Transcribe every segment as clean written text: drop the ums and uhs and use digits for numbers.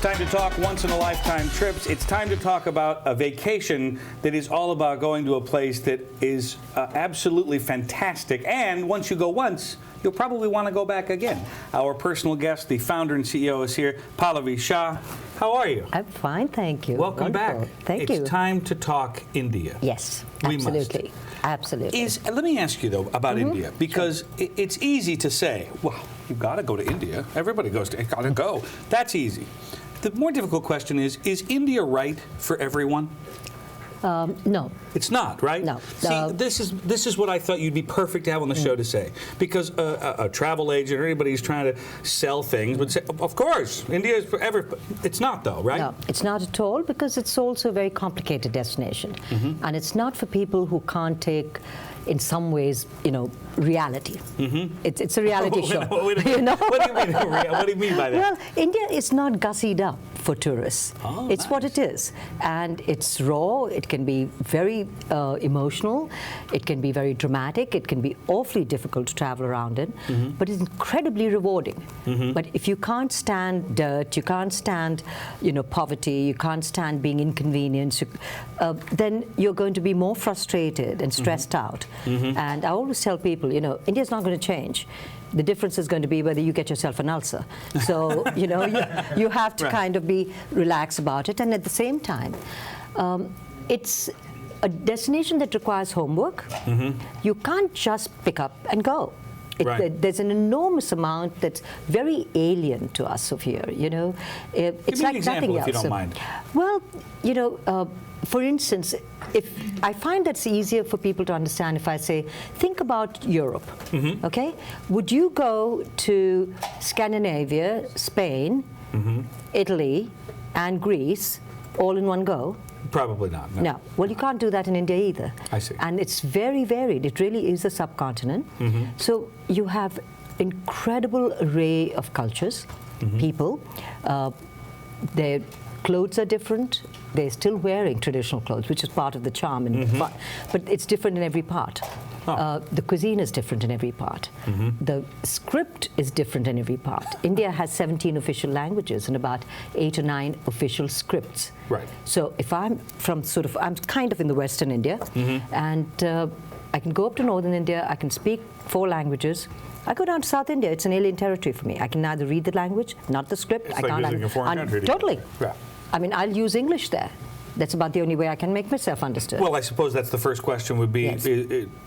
time to talk once-in-a-lifetime trips. It's time to talk about a vacation that is all about going to a place that is absolutely fantastic. And once you go once, you'll probably want to go back again. Our personal guest, the founder and CEO, is here, Pallavi Shah. How are you? I'm fine, thank you. Welcome Wonderful. back. Thank you. It's time to talk India. Yes, We absolutely. must. Absolutely. Let me ask you, though, about India, because it's easy to say, well, you've got to go to India. Everybody got to go. That's easy. The more difficult question is India right for everyone? No. It's not, right? No. See, this is what I thought you'd be perfect to have on the show to say, because a travel agent or anybody who's trying to sell things would say, of course, India is forever. It's not, though, right? No, it's not at all, because it's also a very complicated destination. And it's not for people who can't take, in some ways, reality. It's a reality show. Wait a minute. What do you mean? What do you mean by that? Well, India is not gussied up for tourists. Oh, it's nice. what it is. And it's raw. It can be very emotional. It can be very dramatic. It can be awfully difficult to travel around in. But it's incredibly rewarding. But if you can't stand dirt, you can't stand poverty, you can't stand being inconvenienced, then you're going to be more frustrated and stressed out. And I always tell people, India's not going to change. The difference is going to be whether you get yourself an ulcer. So, you have to kind of be relaxed about it. And at the same time, it's a destination that requires homework. You can't just pick up and go. There's an enormous amount that's very alien to us of here. It's like nothing else. If you don't mind. Well, for instance, if I find that's easier for people to understand if I say, think about Europe, okay? Would you go to Scandinavia, Spain, Italy, and Greece all in one go? Probably not. No. Well, you can't do that in India either. I see. And it's very varied. It really is a subcontinent. So you have incredible array of cultures, people. Their clothes are different. They're still wearing traditional clothes, which is part of the charm and fun. But it's different in every part. The cuisine is different in every part. The script is different in every part. India has 17 official languages and about 8 or 9 official scripts. Right. So if I'm I'm kind of in the Western India, and I can go up to Northern India, I can speak 4 languages. I go down to South India, it's an alien territory for me. I can neither read the language, not the script. It's like visiting a foreign country. Totally. Yeah. I mean, I'll use English there. That's about the only way I can make myself understood. Well, I suppose that's the first question would be, Yes.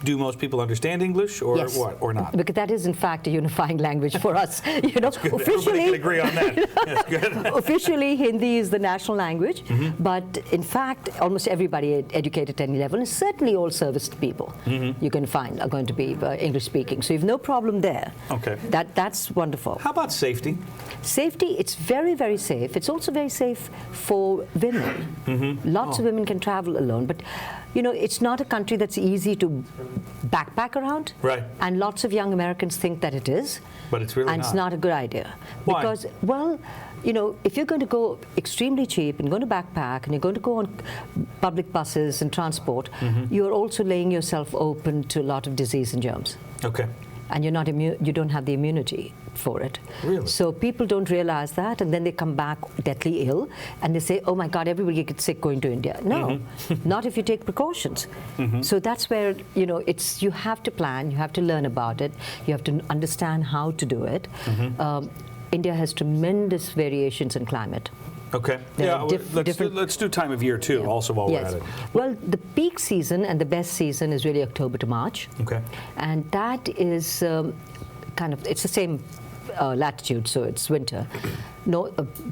Do most people understand English or Yes. what, or not? Because that is, in fact, a unifying language for us. That's good. Everybody can agree on that. That's good. Officially, Hindi is the national language, but in fact, almost everybody educated at any level, and certainly all serviced people you can find are going to be English-speaking. So you have no problem there. Okay. That's wonderful. How about safety? Safety, it's very, very safe. It's also very safe for women. Lots of women can travel alone, but it's not a country that's easy to backpack around. Right. And lots of young Americans think that it is. But it's really and it's not a good idea. Why? Because, well, if you're going to go extremely cheap and going to backpack and you're going to go on public buses and transport, you're also laying yourself open to a lot of disease and germs. Okay. And you're not you don't have the immunity for it. Really? So people don't realize that, and then they come back deathly ill, and they say, oh my God, everybody gets sick going to India. No, not if you take precautions. So that's where, you have to plan, you have to learn about it, you have to understand how to do it. India has tremendous variations in climate. Okay. There Yeah, are let's do time of year, too, also while we're at it. Well, the peak season and the best season is really October to March. Okay. And that is it's the same latitude, so it's winter.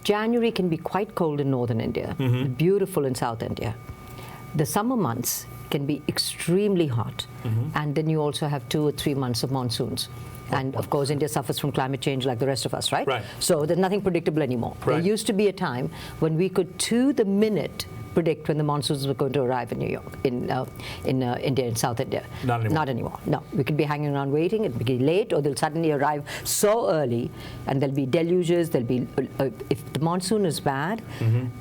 January can be quite cold in northern India, beautiful in South India. The summer months can be extremely hot, and then you also have 2 or 3 months of monsoons. And of course, India suffers from climate change like the rest of us, right? Right. So there's nothing predictable anymore. Right. There used to be a time when we could, to the minute, predict when the monsoons were going to arrive in New York, in India, in South India. Not anymore. Not anymore. No, we could be hanging around waiting. It'll be late, or they'll suddenly arrive so early, and there'll be deluges. There'll be if the monsoon is bad,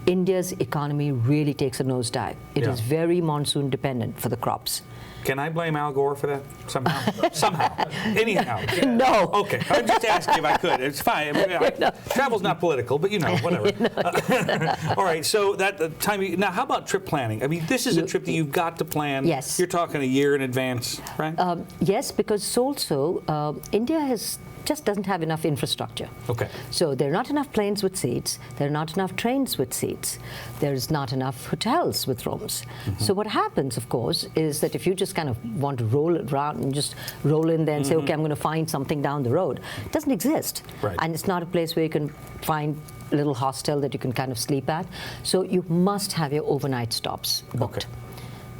India's economy really takes a nosedive. It is very monsoon dependent for the crops. Can I blame Al Gore for that somehow? Somehow. Anyhow. No. Okay. I'm just asking if I could. It's fine. I mean, travel's not political, but whatever. All right. So that time. Now, how about trip planning? I mean, this is a trip that you've got to plan. Yes. You're talking a year in advance, right? Yes, because also India just doesn't have enough infrastructure. Okay. So there are not enough planes with seats. There are not enough trains with seats. There's not enough hotels with rooms. So what happens, of course, is that if you just kind of want to roll it around and just roll in there and say, okay, I'm going to find something down the road, it doesn't exist. Right. And it's not a place where you can find a little hostel that you can kind of sleep at. So you must have your overnight stops booked. Okay.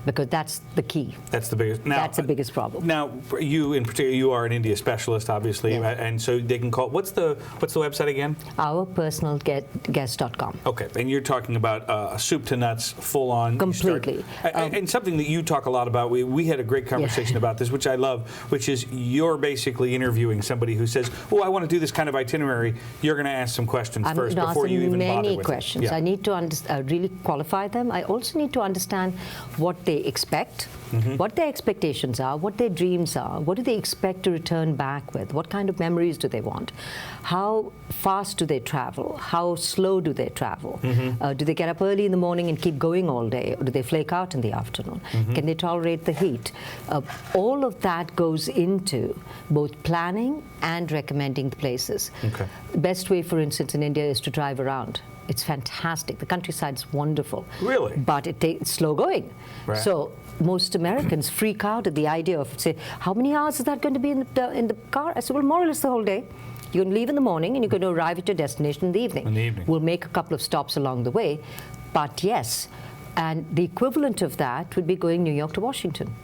Because that's the key. That's the biggest. Now, That's the biggest problem. Now, you in particular, you are an India specialist, obviously, Yes. and so they can call. What's the website again? Ourpersonalguest.com. Okay, and you're talking about a soup to nuts, full on. Completely. And something that you talk a lot about. We had a great conversation about this, which I love, which is you're basically interviewing somebody who says, "Oh, I want to do this kind of itinerary." You're going to ask some questions I'm first going to before ask you them even bother many with questions. it. Yeah. I need to really qualify them. I also need to understand what they expect, what their expectations are, what their dreams are, what do they expect to return back with, what kind of memories do they want, how fast do they travel, how slow do they travel, do they get up early in the morning and keep going all day, or do they flake out in the afternoon, can they tolerate the heat? All of that goes into both planning and recommending the places. Okay. The best way, for instance, in India is to drive around. It's fantastic. The countryside's wonderful. Really? But it's slow going. Right. So most Americans freak out at the idea of, say, how many hours is that going to be in the car? I said, well, more or less the whole day. You're going to leave in the morning and you're going to arrive at your destination in the evening. In the evening. We'll make a couple of stops along the way. But yes, and the equivalent of that would be going New York to Washington.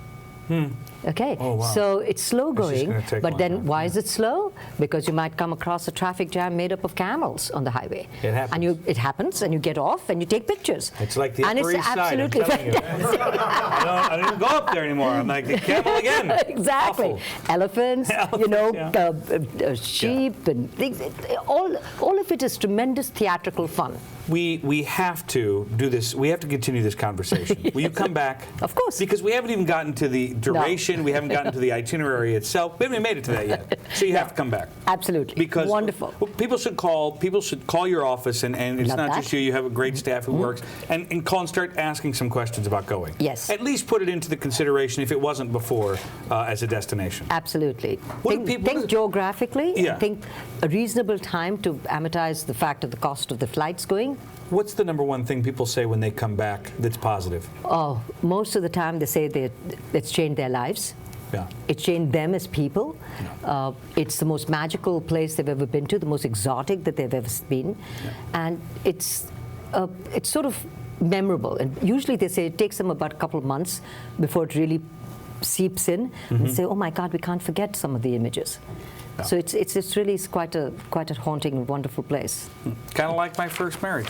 Okay, Oh, wow. so it's slow This is going, gonna take but long then time, why yeah. is it slow? Because you might come across a traffic jam made up of camels on the highway. It happens. And it happens, and you get off and you take pictures. It's like the and Upper it's East Side, I'm absolutely telling you. I don't even go up there anymore. I'm like, the camel again. Exactly. Awful. Elephants, yeah. sheep, and things. All of it is tremendous theatrical fun. We have to do this. We have to continue this conversation. Will you come back? Of course. Because we haven't even gotten to the duration. We haven't gotten to the itinerary itself. We haven't made it to that yet. So you have to come back. Absolutely. Because wonderful. People should call your office, and it's Love not that. just you. You have a great staff who works, and call and start asking some questions about going. Yes. At least put it into the consideration if it wasn't before as a destination. Absolutely. What do Think geographically. Yeah. And think a reasonable time to amortize the fact of the cost of the flights going. What's the number one thing people say when they come back that's positive? Oh, most of the time they say it's changed their lives. Yeah. It's changed them as people. It's the most magical place they've ever been to, the most exotic that they've ever been. Yeah. And it's sort of memorable. And usually they say it takes them about a couple of months before it really seeps in. And they say, oh my God, we can't forget some of the images. Yeah. So it's really quite a haunting and wonderful place. Kind of like my first marriage.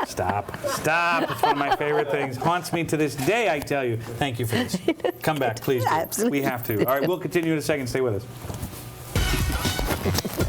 Stop. It's one of my favorite things. Haunts me to this day, I tell you. Thank you for this. Come back, please. Do. Absolutely. We have to. All right, we'll continue in a second. Stay with us.